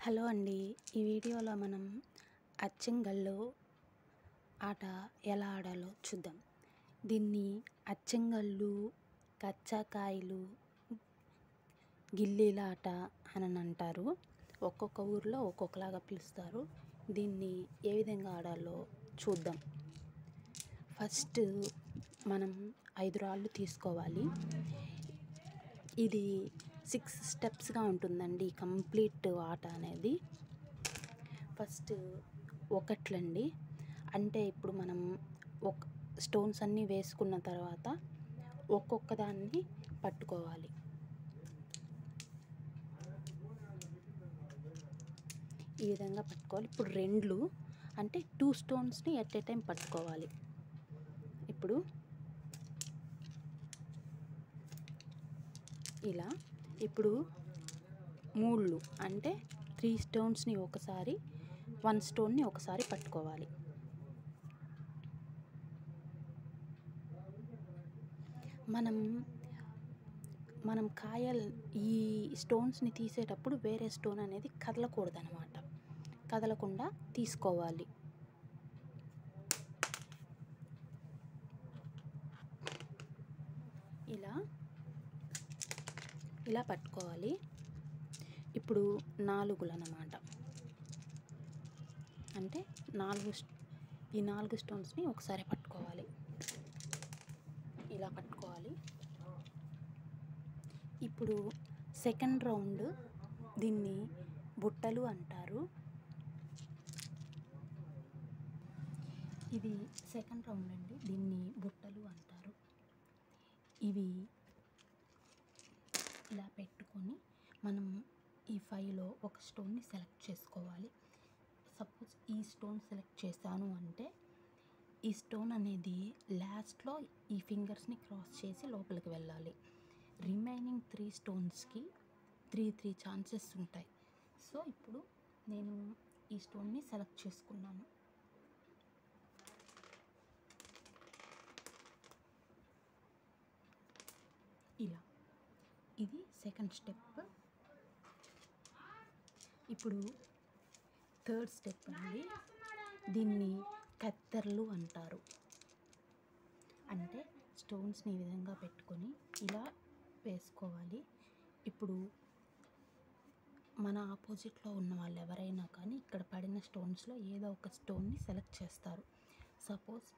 Hello అండి. ఈ వీడియోలో మనం అచ్చంగళ్ళు ఆట ఎలా ఆడాలో చూద్దాం. దీన్ని అచ్చంగళ్ళు, కచ్చాకాయలు, గిల్లీల ఆట అని అంటారు. ఒక్కొక్క ఊరిలో ఒక్కొక్కలాగా పిలుస్తారు. దీన్ని ఏ విధంగా ఆడాలో చూద్దాం. ఫస్ట్ మనం 5 రాళ్ళు తీసుకోవాలి. ఇది 6 స్టెప్స్గా ఉంటుందండి కంప్లీట్ ఆట అనేది. ఫస్ట్ ఒకట్లండి, అంటే ఇప్పుడు మనం స్టోన్స్ అన్నీ వేసుకున్న తర్వాత ఒక్కొక్క దాన్ని పట్టుకోవాలి. ఈ విధంగా పట్టుకోవాలి. ఇప్పుడు రెండ్లు అంటే 2 స్టోన్స్ని ఎట్ ఏ టైం పట్టుకోవాలి. ఇప్పుడు ఇలా, ఇప్పుడు 3 అంటే 3 స్టోన్స్ని ఒకసారి, 1 స్టోన్ని ఒకసారి పట్టుకోవాలి. మనం ఈ స్టోన్స్ని తీసేటప్పుడు వేరే స్టోన్ అనేది కదలకూడదనమాట. కదలకుండా తీసుకోవాలి. ఇలా పట్టుకోవాలి. ఇప్పుడు 4 అన్నమాట. అంటే ఈ 4 స్టోన్స్ని ఒకసారి పట్టుకోవాలి. ఇలా పట్టుకోవాలి. ఇప్పుడు సెకండ్ రౌండ్, దీన్ని బుట్టలు అంటారు. ఇది సెకండ్ రౌండ్ అండి, దీన్ని బుట్టలు అంటారు. ఇవి ఇలా పెట్టుకొని మనం ఈ 5లో ఒక స్టోన్ని సెలెక్ట్ చేసుకోవాలి. సపోజ్ ఈ స్టోన్ సెలెక్ట్ చేశాను అంటే ఈ స్టోన్ అనేది లాస్ట్లో ఈ ఫింగర్స్ని క్రాస్ చేసి లోపలికి వెళ్ళాలి. రిమైనింగ్ 3 స్టోన్స్కి 3 ఛాన్సెస్ ఉంటాయి. సో ఇప్పుడు నేను ఈ స్టోన్ని సెలెక్ట్ చేసుకున్నాను. ఇలా, ఇది సెకండ్ స్టెప్. ఇప్పుడు థర్డ్ స్టెప్ అండి, దీన్ని కత్తెరలు అంటారు. అంటే స్టోన్స్ని ఈ విధంగా పెట్టుకొని ఇలా వేసుకోవాలి. ఇప్పుడు మన ఆపోజిట్లో ఉన్న వాళ్ళు ఎవరైనా కానీ ఇక్కడ పడిన స్టోన్స్లో ఏదో ఒక స్టోన్ని సెలెక్ట్ చేస్తారు. సపోజ్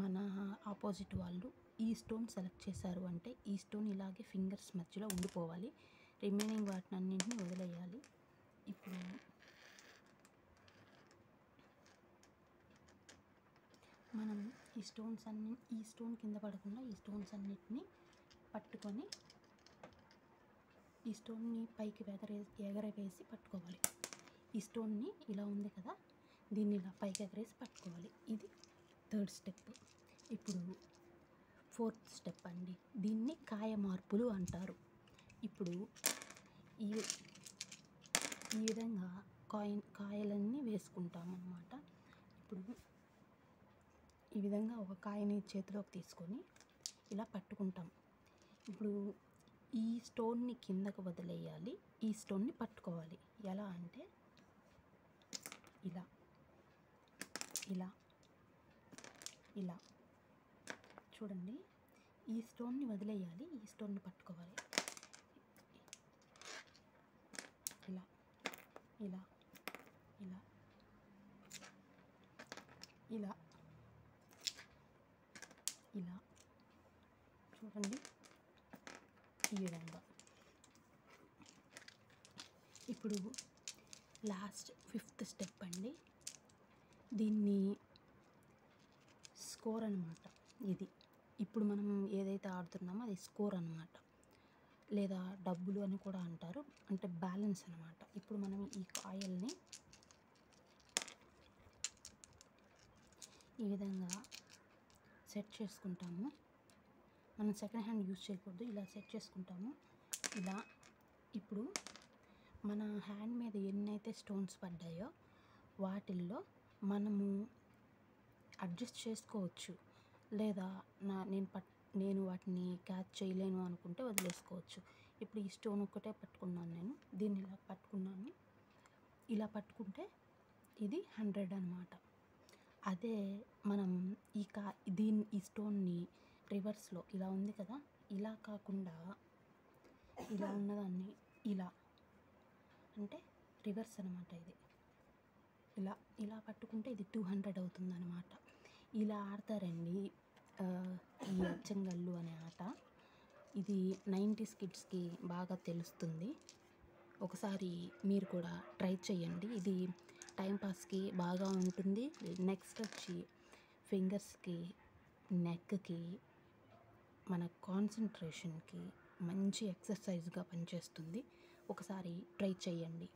మన ఆపోజిట్ వాళ్ళు ఈ స్టోన్ సెలెక్ట్ చేశారు అంటే ఈ స్టోన్ ఇలాగే ఫింగర్స్ మధ్యలో ఉండిపోవాలి. రిమైనింగ్ వాటిని అన్నింటినీ వదిలేయాలి. ఇప్పుడు మనం ఈ స్టోన్ కింద పడకుండా ఈ స్టోన్స్ అన్నిటినీ పట్టుకొని ఈ స్టోన్ని పైకి ఎగరవేసి పట్టుకోవాలి. ఈ స్టోన్ని ఇలా ఉంది కదా, దీన్ని ఇలా పైకి ఎగరేసి పట్టుకోవాలి. ఇది థర్డ్ స్టెప్. ఇప్పుడు ఫోర్త్ స్టెప్ అండి, దీన్ని కాయ మార్పులు అంటారు. ఇప్పుడు ఈ విధంగా కాయలన్నీ వేసుకుంటాం అన్నమాట. ఇప్పుడు ఈ విధంగా ఒక కాయని చేతిలోకి తీసుకొని ఇలా పట్టుకుంటాం. ఇప్పుడు ఈ స్టోన్ని కిందకు వదిలేయాలి, ఈ స్టోన్ని పట్టుకోవాలి. ఎలా అంటే ఇలా ఇలా ఇలా చూడండి, ఈ స్టోన్ని వదిలేయాలి, ఈ స్టోన్ని పట్టుకోవాలి. ఇలా ఇలా ఇలా ఇలా ఇలా చూడండి, ఈ విధంగా. ఇప్పుడు లాస్ట్ ఫిఫ్త్ స్టెప్ అండి, దీన్ని స్కోర్ అన్నమాట. ఇది ఇప్పుడు మనం ఏదైతే ఆడుతున్నామో అది స్కోర్ అన్నమాట, లేదా డబ్బులు అని కూడా అంటారు, అంటే బ్యాలెన్స్ అన్నమాట. ఇప్పుడు మనం ఈ కాయల్ని ఈ విధంగా సెట్ చేసుకుంటాము. మనం సెకండ్ హ్యాండ్ యూజ్ చేయకూడదు, ఇలా సెట్ చేసుకుంటాము. ఇలా ఇప్పుడు మన హ్యాండ్ మీద ఎన్నైతే స్టోన్స్ పడ్డాయో వాటిల్లో మనము అడ్జస్ట్ చేసుకోవచ్చు, లేదా నేను వాటిని క్యాచ్ చేయలేను అనుకుంటే వదిలేసుకోవచ్చు. ఇప్పుడు ఈ స్టోన్ ఒక్కటే పట్టుకున్నాను, నేను దీన్ని ఇలా పట్టుకున్నాను. ఇలా పట్టుకుంటే ఇది 100 అనమాట. అదే మనం ఈ స్టోన్ని రివర్స్లో ఇలా ఉంది కదా, ఇలా కాకుండా ఇలా ఉన్నదాన్ని ఇలా అంటే రివర్స్ అనమాట. ఇది ఇలా ఇలా పట్టుకుంటే ఇది 200 అవుతుంది అనమాట. ఇలా ఆడతారండి ఈ అచ్చంగల్లు అనే ఆట. ఇది 90s కిడ్స్కి బాగా తెలుస్తుంది. ఒకసారి మీరు కూడా ట్రై చేయండి. ఇది టైంపాస్కి బాగా ఉంటుంది. నెక్స్ట్ వచ్చి ఫింగర్స్కి, నెక్కి, మన కాన్సన్ట్రేషన్కి మంచి ఎక్సర్సైజ్గా పనిచేస్తుంది. ఒకసారి ట్రై చేయండి.